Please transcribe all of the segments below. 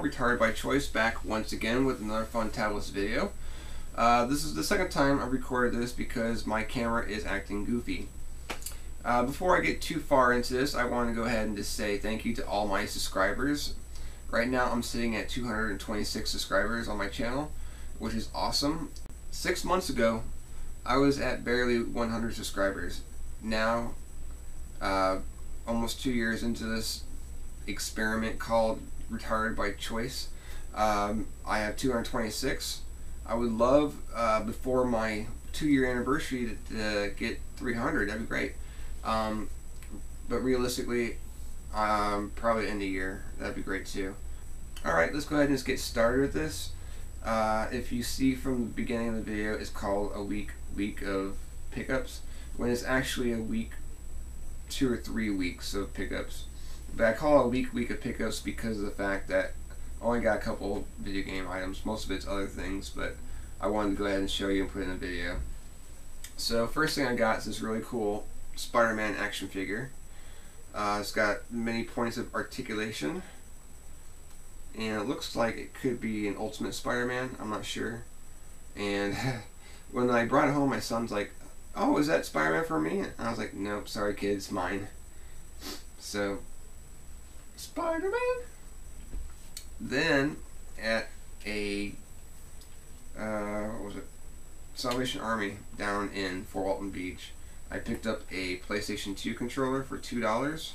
all, Retarded by Choice, back once again with another fun tablets video. This is the second time I've recorded this because my camera is acting goofy. Before I get too far into this, I want to go ahead and just say thank you to all my subscribers. Right now I'm sitting at 226 subscribers on my channel, which is awesome. 6 months ago, I was at barely 100 subscribers. Now, almost 2 years into this experiment called Retarded by Choice, I have 226. I would love, before my 2-year anniversary, to get 300. That'd be great. But realistically, probably end the year. That'd be great too. Alright, let's go ahead and just get started with this. If you see from the beginning of the video, it's called a week of pickups, when it's actually a week, 2 or 3 weeks of pickups. But I call it a week of pickups because of the fact that I only got a couple video game items. Most of it's other things, but I wanted to go ahead and show you and put in a video. So first thing I got is this really cool Spider-Man action figure. It's got many points of articulation, and it looks like it could be an Ultimate Spider-Man. I'm not sure. And when I brought it home, my son's like, "Oh, is that Spider-Man for me?" And I was like, "Nope, sorry kid, it's mine." So, Spider-Man. Then at a what was it? Salvation Army down in Fort Walton Beach, I picked up a PlayStation 2 controller for $2.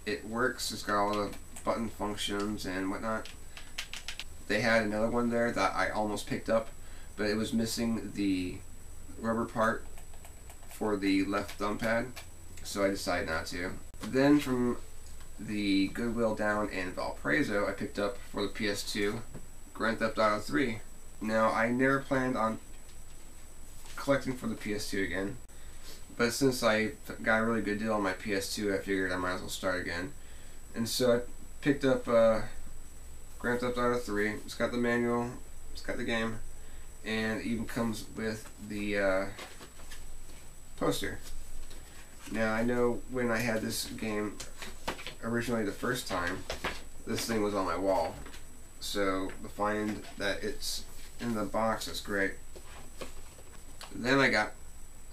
It works. It's got all the button functions and whatnot. They had another one there that I almost picked up, but it was missing the rubber part for the left thumb pad, so I decided not to. Then from the Goodwill down in Valparaiso, I picked up for the PS2 Grand Theft Auto 3. Now, I never planned on collecting for the PS2 again, but since I got a really good deal on my PS2, I figured I might as well start again. And so I picked up Grand Theft Auto 3. It's got the manual, it's got the game, and it even comes with the poster. Now, I know when I had this game originally the first time, this thing was on my wall. So to find that it's in the box is great. Then I got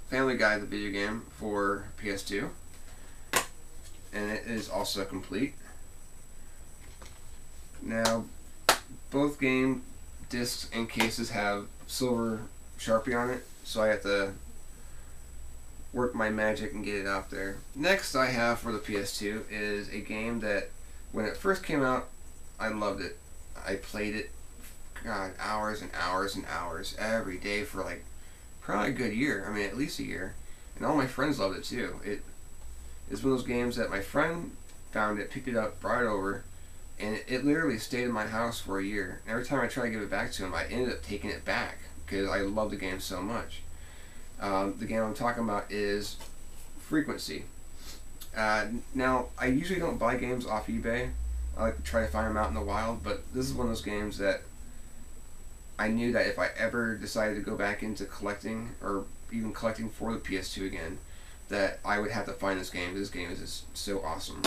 Family Guy, the video game, for PS2, and it is also complete. Now, both game discs and cases have silver Sharpie on it, so I have to work my magic and get it out there. Next I have for the PS2 is a game that when it first came out, I loved it. I played it, God, hours and hours and hours every day for like probably a good year. I mean, at least a year. And all my friends loved it too. It is one of those games that my friend found it, picked it up, brought it over, and it literally stayed in my house for a year. And every time I tried to give it back to him, I ended up taking it back because I love the game so much. The game I'm talking about is Frequency. Now, I usually don't buy games off eBay. I like to try to find them out in the wild, but this is one of those games that I knew that if I ever decided to go back into collecting, or even collecting for the PS2 again, that I would have to find this game. This game is just so awesome.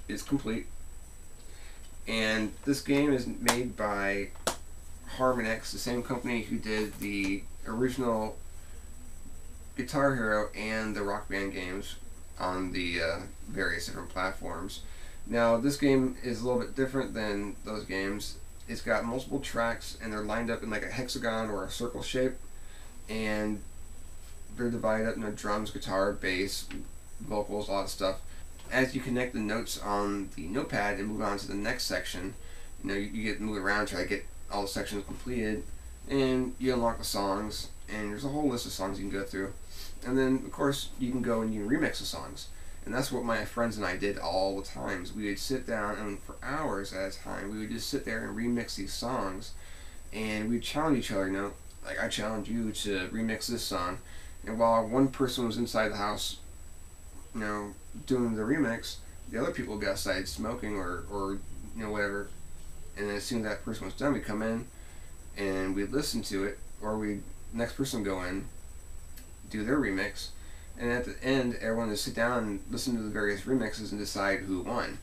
It's complete. And this game is made by Harmon X, the same company who did the original Guitar Hero and the Rock Band games on the various different platforms. Now, this game is a little bit different than those games. It's got multiple tracks, and they're lined up in like a hexagon or a circle shape, and they're divided up into drums, guitar, bass, vocals, all that stuff. As you connect the notes on the notepad and move on to the next section, you know, you get moved around, try to get all the sections completed, and you unlock the songs, and there's a whole list of songs you can go through. And then, of course, you can go and you can remix the songs. And that's what my friends and I did all the times. We would sit down, and for hours at a time, we would just sit there and remix these songs. And we'd challenge each other, you know, like I challenge you to remix this song. And while one person was inside the house, you know, doing the remix, the other people got outside smoking or you know, whatever. And then as soon as that person was done, we'd come in and we'd listen to it, or we'd, next person go in, do their remix, and at the end, everyone would sit down and listen to the various remixes and decide who won.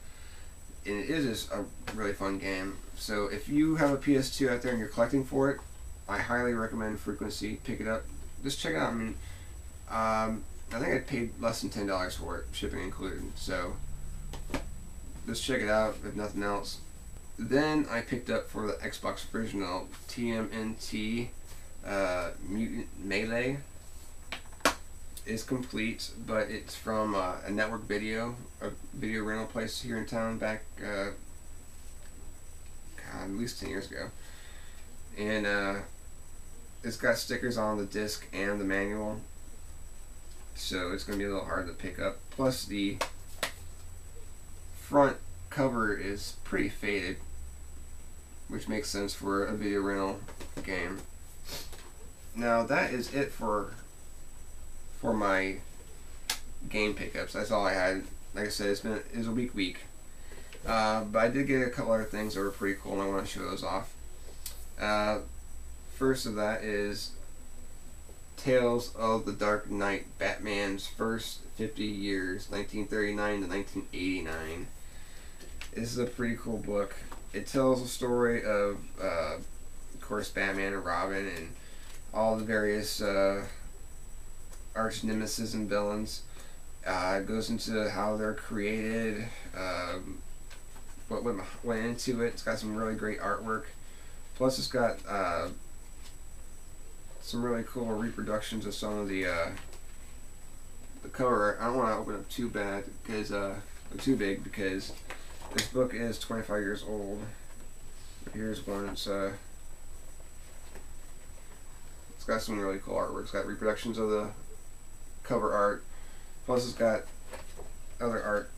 and it is just a really fun game. So if you have a PS2 out there and you're collecting for it, I highly recommend Frequency. Pick it up. Just check it out. I mean, I think I paid less than $10 for it, shipping included. So just check it out if nothing else. Then I picked up for the Xbox original TMNT Mutant Melee. Is complete, but it's from a network video, a video rental place here in town back God, at least 10 years ago. And it's got stickers on the disc and the manual, so it's going to be a little hard to pick up. Plus the front cover is pretty faded, which makes sense for a video rental game. Now that is it for my game pickups. That's all I had. Like I said, it was a week. But I did get a couple other things that were pretty cool, and I want to show those off. First of that is Tales of the Dark Knight, Batman's first 50 years, 1939 to 1989. This is a pretty cool book. It tells the story of course, Batman and Robin and all the various arch nemesis and villains. It goes into how they're created, what went into it. It's got some really great artwork. Plus, it's got some really cool reproductions of some of the cover art. I don't want to open it too bad because too big, because this book is 25 years old. Here's one. It's got some really cool artwork. It's got reproductions of the cover art. Plus, it's got other art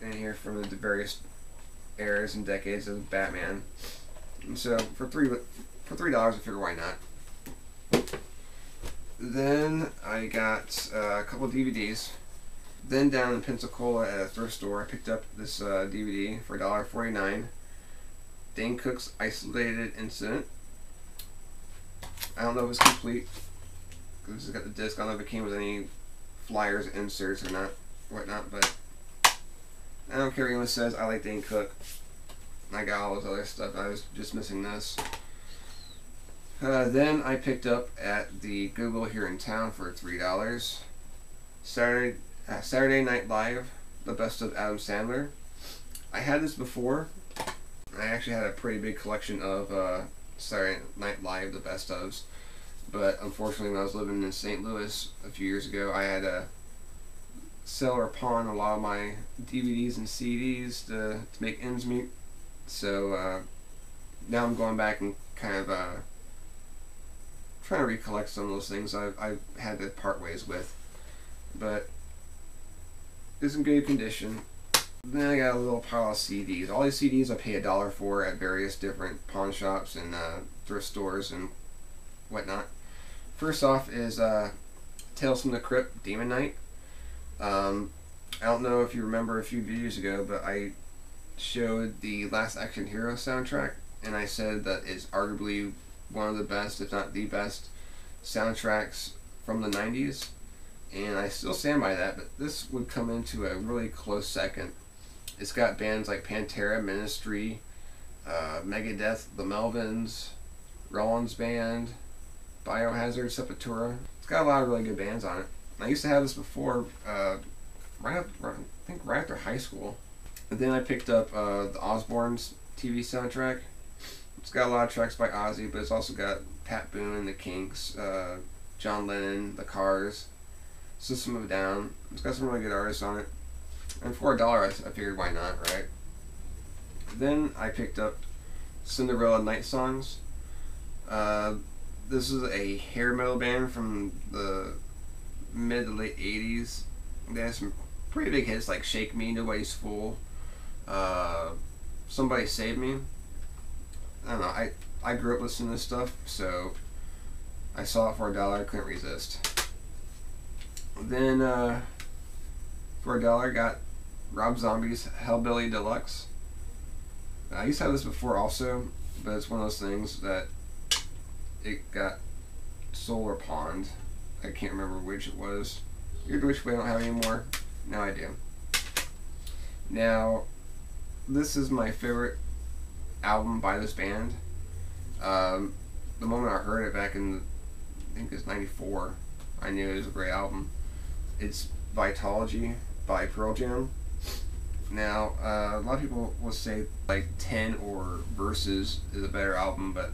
in here from the various eras and decades of Batman. And so for $3, I figure why not. Then I got a couple of DVDs. Then down in Pensacola at a thrift store, I picked up this DVD for $1.49. Dane Cook's Isolated Incident. I don't know if it's complete, because it's got the disc. I don't know if it came with any flyers, inserts, or whatnot, but I don't care what anyone says. I like Dane Cook. I got all those other stuff. I was just missing this. Then I picked up at the Goodwill here in town for $3. Saturday Night Live, the best of Adam Sandler. I had this before. I actually had a pretty big collection of Saturday Night Live, the best ofs. But unfortunately, when I was living in St. Louis a few years ago, I had to sell or pawn a lot of my DVDs and CDs to make ends meet. So now I'm going back and kind of trying to recollect some of those things I've had to part ways with. But it's in good condition. Then I got a little pile of CDs. All these CDs I pay $1 for at various different pawn shops and thrift stores and whatnot. First off is Tales from the Crypt, Demon Knight. I don't know if you remember a few videos ago, but I showed the Last Action Hero soundtrack, and I said that it's arguably one of the best, if not the best, soundtracks from the 90s. And I still stand by that, but this would come into a really close second. It's got bands like Pantera, Ministry, Megadeth, The Melvins, Rollins Band, Biohazard, Sepultura. It's got a lot of really good bands on it. I used to have this before, I think right after high school. And then I picked up the Osbournes TV soundtrack. It's got a lot of tracks by Ozzy, but it's also got Pat Boone, The Kinks, John Lennon, The Cars, System of a Down. It's got some really good artists on it. And for $1, I figured why not, right? Then I picked up Cinderella Night Songs. This is a hair metal band from the mid to late 80s. They had some pretty big hits like Shake Me, Nobody's Fool, Somebody Save Me. I don't know, I grew up listening to this stuff, so I saw it for $1, I couldn't resist. Then for $1 I got Rob Zombie's Hellbilly Deluxe. I used to have this before also, but it's one of those things that it got sold or pawned. I can't remember which it was. Which way I don't have anymore. Now I do. Now, this is my favorite album by this band. The moment I heard it back in, I think it's '94, I knew it was a great album. It's Vitology by Pearl Jam. Now, a lot of people will say like 10 or Versus is a better album, but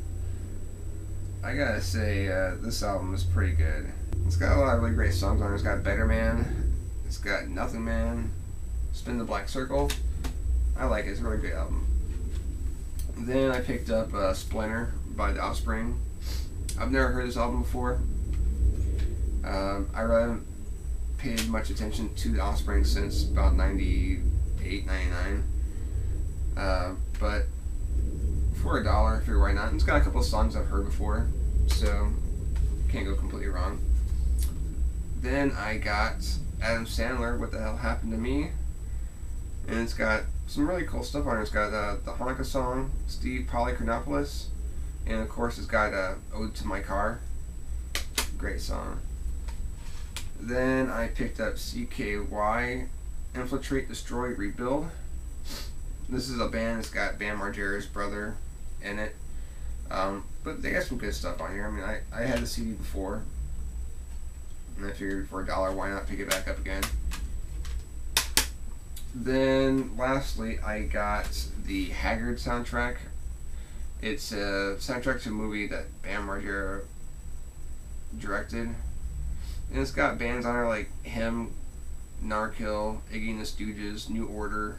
I gotta say, this album is pretty good. It's got a lot of really great songs on it. It's got Better Man, it's got Nothing Man, Spin the Black Circle. I like it, it's a really great album. Then I picked up Splinter by The Offspring. I've never heard this album before. I really haven't paid much attention to The Offspring since about 98, 99. But for $1, I figure why not. It's got a couple of songs I've heard before, so can't go completely wrong. Then I got Adam Sandler, What the Hell Happened to Me? And it's got some really cool stuff on it. It's got the Hanukkah song, Steve Polychronopoulos, and of course it's got Ode to My Car. Great song. Then I picked up CKY, Infiltrate, Destroy, Rebuild. This is a band that's got Bam Margera's brother in it. But they got some good stuff on here. I mean, I had the CD before, and I figured for $1, why not pick it back up again. Then lastly, I got the Haggard soundtrack. It's a soundtrack to a movie that Bam Margera directed. And it's got bands on there like him, Narkill, Iggy and the Stooges, New Order,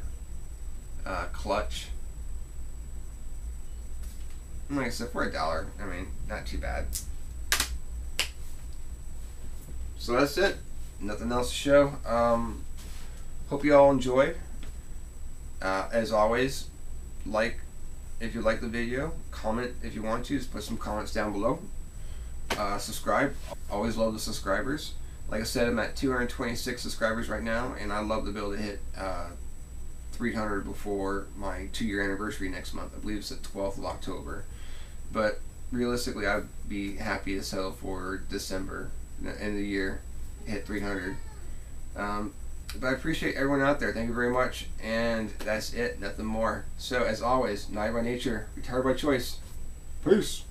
Clutch. And like I said, for $1, I mean, not too bad. So that's it. Nothing else to show. Hope you all enjoyed. As always, like if you like the video, comment if you want to. Just put some comments down below. Subscribe. Always love the subscribers. Like I said, I'm at 226 subscribers right now, and I'd love to be able to hit 300 before my 2-year anniversary next month. I believe it's the 12th of October. But realistically, I'd be happy to settle for December, the end of the year, hit 300. But I appreciate everyone out there. Thank you very much. And that's it. Nothing more. So, as always, Naughty by nature, retarded by choice. Peace.